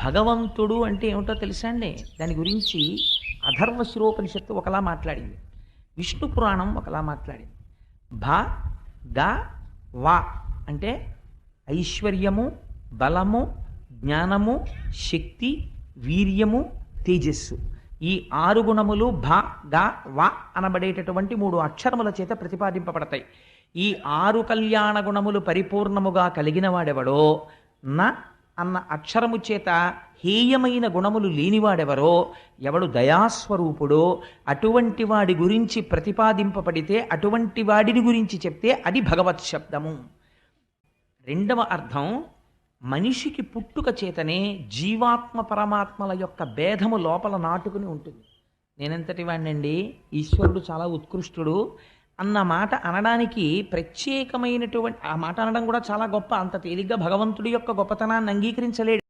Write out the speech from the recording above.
భగవంతుడు అంటే ఏమిటో తెలుసా అండి? దాని గురించి అథర్వ శిరోపనిషత్తు ఒకలా మాట్లాడింది, విష్ణు పురాణం ఒకలా మాట్లాడింది. భ గ వా అంటే ఐశ్వర్యము, బలము, జ్ఞానము, శక్తి, వీర్యము, తేజస్సు. ఈ 6 గుణములు భ గ వ అనబడేటటువంటి 3 అక్షరముల చేత ప్రతిపాదింపబడతాయి. ఈ 6 కళ్యాణ గుణములు పరిపూర్ణముగా కలిగిన వాడెవడో, న అన్న అక్షరము చేత హేయమైన గుణములు లేనివాడెవరో, ఎవడు దయాస్వరూపుడో అటువంటి వాడి గురించి ప్రతిపాదింపబడితే, అటువంటి వాడిని గురించి చెప్తే అది భగవత్ శబ్దము. రెండవ అర్థం, మనిషికి పుట్టుక చేతనే జీవాత్మ పరమాత్మల యొక్క భేదము లోపల నాటుకుని ఉంటుంది. నేనెంతటి వాడినండి, ఈశ్వరుడు చాలా ఉత్కృష్టుడు అన్న మాట అనడానికి ప్రత్యేకమైనటువంటి ఆ మాట అనడం కూడా చాలా గొప్ప. అంత తేలిగ్గా భగవంతుడి యొక్క గొప్పతనాన్ని అంగీకరించలేడు.